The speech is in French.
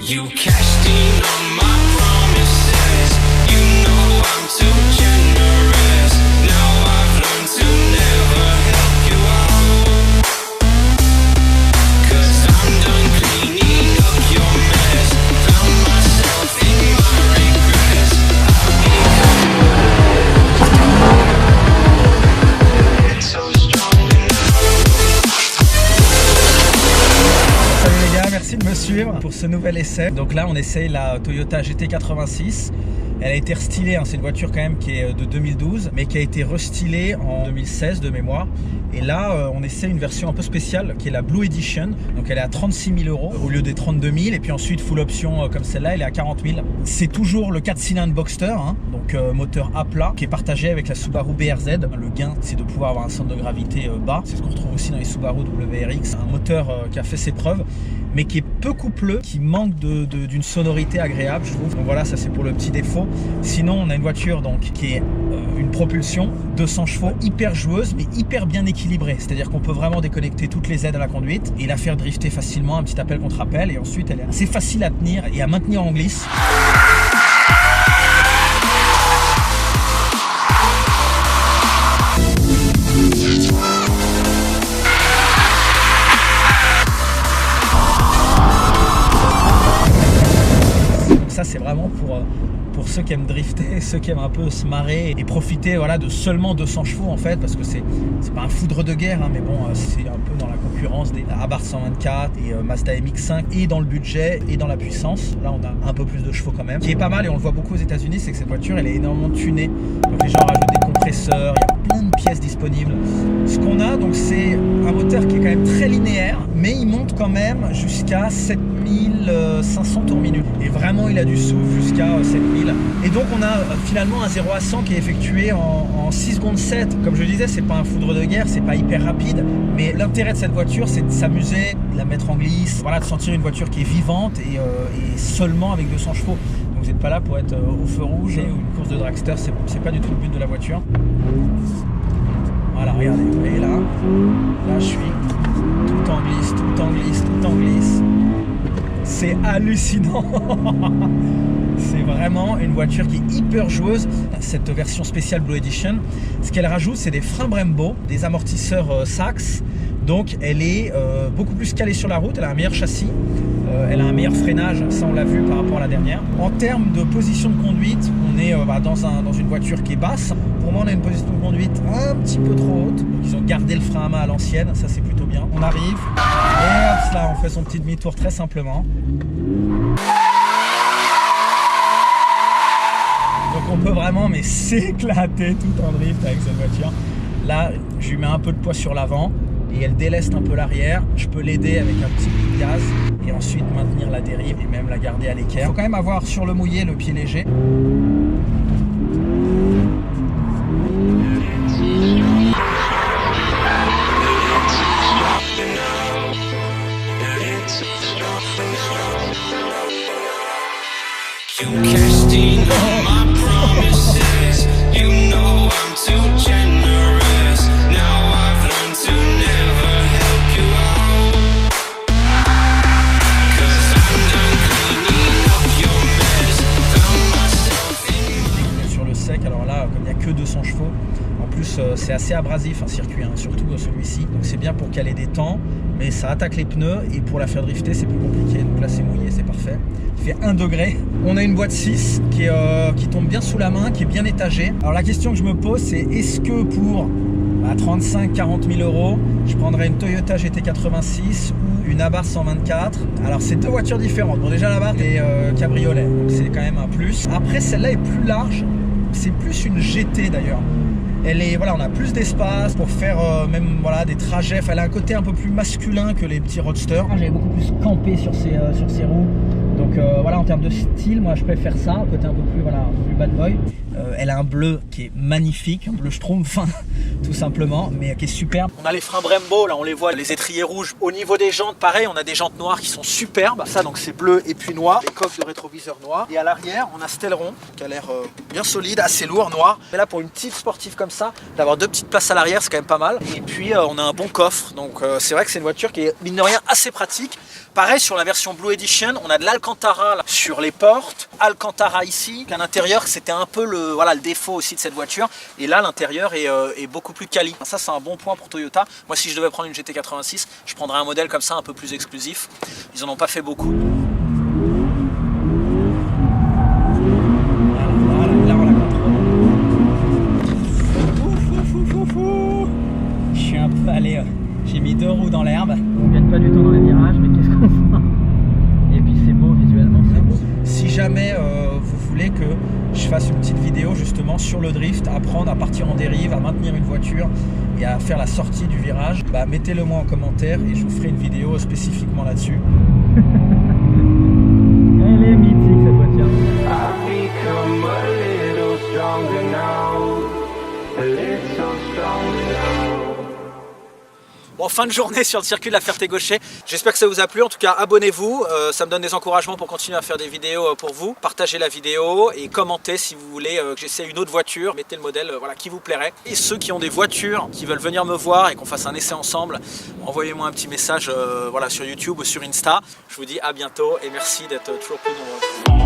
You cashed in on my promises. You know I'm too generous. Now I've learned to never help you out. 'Cause I'm done cleaning up your mess. Found myself in my regrets. It's so strong now. Salut les gars, merci de me suivre pour ce nouvel essai. Donc là on essaye la Toyota GT86. Elle a été restylée, hein. C'est une voiture quand même qui est de 2012 mais qui a été restylée en 2016 de mémoire. Et là on essaie une version un peu spéciale qui est la Blue Edition. Donc elle est à 36 000 € au lieu des 32 000. Et puis ensuite full option comme celle-là, elle est à 40 000. C'est toujours le 4 cylindres Boxster, hein. Donc moteur à plat qui est partagé avec la Subaru BRZ. Le gain c'est de pouvoir avoir un centre de gravité bas. C'est ce qu'on retrouve aussi dans les Subaru WRX. Un moteur qui a fait ses preuves mais qui est peu coupleux, qui manque d'une sonorité agréable, je trouve. Donc voilà, ça c'est pour le petit défaut. Sinon, on a une voiture donc qui est une propulsion 200 chevaux, hyper joueuse, mais hyper bien équilibrée. C'est-à-dire qu'on peut vraiment déconnecter toutes les aides à la conduite et la faire drifter facilement, un petit appel contre appel. Et ensuite, elle est assez facile à tenir et à maintenir en glisse. Ça c'est vraiment pour ceux qui aiment drifter, ceux qui aiment un peu se marrer et profiter voilà, de seulement 200 chevaux en fait, parce que c'est pas un foudre de guerre, hein, mais bon c'est un peu dans la concurrence des Abarth 124 et Mazda MX-5 et dans le budget et dans la puissance. Là on a un peu plus de chevaux quand même. Ce qui est pas mal et on le voit beaucoup aux États-Unis, c'est que cette voiture elle est énormément tunée. Donc les gens rajoutent des compresseurs, il y a plein de pièces disponibles. Ce qu'on a donc c'est un moteur qui est quand même très linéaire, mais il monte quand même jusqu'à 7500 tours minute. Et vraiment il a du souffle jusqu'à 7000. Et donc on a finalement un 0 à 100 qui est effectué en 6 secondes 7. Comme je le disais, c'est pas un foudre de guerre, c'est pas hyper rapide, mais l'intérêt de cette voiture c'est de s'amuser, de la mettre en glisse, voilà, de sentir une voiture qui est vivante et seulement avec 200 chevaux. Donc vous n'êtes pas là pour être au feu rouge ou une course de dragster, c'est pas du tout le but de la voiture. Voilà, regardez, vous voyez là je suis tout en glisse, tout en glisse, tout en glisse. C'est hallucinant. C'est vraiment une voiture qui est hyper joueuse. Cette version spéciale Blue Edition, ce qu'elle rajoute, c'est des freins Brembo, des amortisseurs Sachs. Donc elle est beaucoup plus calée sur la route, elle a un meilleur châssis, elle a un meilleur freinage, ça on l'a vu par rapport à la dernière. En termes de position de conduite, on est dans une voiture qui est basse. Pour moi on a une position de conduite un petit peu trop haute, donc ils ont gardé le frein à main à l'ancienne, ça c'est plutôt bien. On arrive, et hop là on fait son petit demi-tour très simplement. Donc on peut vraiment mais s'éclater tout en drift avec cette voiture. Là je lui mets un peu de poids sur l'avant et elle déleste un peu l'arrière. Je peux l'aider avec un petit coup de gaz et ensuite maintenir la dérive et même la garder à l'équerre. Il faut quand même avoir sur le mouillé le pied léger. You cashed in on my promises. You know I'm too generous. Now I've learned to never help you out. 'Cause I'm done cleaning up your mess. Found myself in. Sur le sec, alors là comme il n'y a que 200 chevaux, en plus c'est assez abrasif un circuit, hein, surtout celui-ci. Donc c'est bien pour caler des temps, mais ça attaque les pneus et pour la faire drifter c'est plus compliqué. Donc là c'est mouillé, c'est parfait. Il fait 1 degré. On a une boîte 6 qui tombe bien sous la main, qui est bien étagée. Alors la question que je me pose c'est est-ce que pour 35-40 000 €, je prendrais une Toyota GT86 ou une Abarth 124. Alors c'est deux voitures différentes. Bon déjà l'Abarth est cabriolet, donc c'est quand même un plus. Après celle-là est plus large, c'est plus une GT d'ailleurs. Elle est, voilà, on a plus d'espace pour faire même voilà, des trajets. Enfin, elle a un côté un peu plus masculin que les petits roadsters. J'avais beaucoup plus campé sur ses roues. Donc voilà, en termes de style, moi je préfère ça, un côté un peu plus, voilà, un peu plus bad boy. Elle a un bleu qui est magnifique, un bleu Schtroumpf, tout simplement, mais qui est superbe. On a les freins Brembo, là on les voit, les étriers rouges. Au niveau des jantes, pareil, on a des jantes noires qui sont superbes. Ça donc c'est bleu et puis noir, les coques de rétroviseur noir. Et à l'arrière, on a Stelleron qui a l'air bien solide, assez lourd, noir. Mais là pour une petite sportive comme ça, d'avoir deux petites places à l'arrière, c'est quand même pas mal. Et puis on a un bon coffre, donc c'est vrai que c'est une voiture qui est mine de rien assez pratique. Pareil sur la version Blue Edition, on a de l'Alcantara Alcantara là, sur les portes, Alcantara ici. À l'intérieur, c'était un peu le défaut aussi de cette voiture. Et là, l'intérieur est beaucoup plus quali. Ça, c'est un bon point pour Toyota. Moi, si je devais prendre une GT86, je prendrais un modèle comme ça, un peu plus exclusif. Ils en ont pas fait beaucoup. Là, on la contrôle. Je suis un peu allé... J'ai mis 2 roues dans l'herbe. On gagne pas du tout dans les virages, mais qu'est-ce qu'on fait? Et puis c'est beau visuellement, c'est beau. Si jamais vous voulez que je fasse une petite vidéo justement sur le drift, apprendre à partir en dérive, à maintenir une voiture et à faire la sortie du virage, bah mettez-le moi en commentaire et je vous ferai une vidéo spécifiquement là-dessus. Elle est mythique cette voiture. I've become a little stronger now, a little stronger now. Bon, fin de journée sur le circuit de la Ferté-Gaucher. J'espère que ça vous a plu. En tout cas, abonnez-vous. Ça me donne des encouragements pour continuer à faire des vidéos pour vous. Partagez la vidéo et commentez si vous voulez que j'essaie une autre voiture. Mettez le modèle qui vous plairait. Et ceux qui ont des voitures, qui veulent venir me voir et qu'on fasse un essai ensemble, envoyez-moi un petit message sur YouTube ou sur Insta. Je vous dis à bientôt et merci d'être toujours plus nombreux.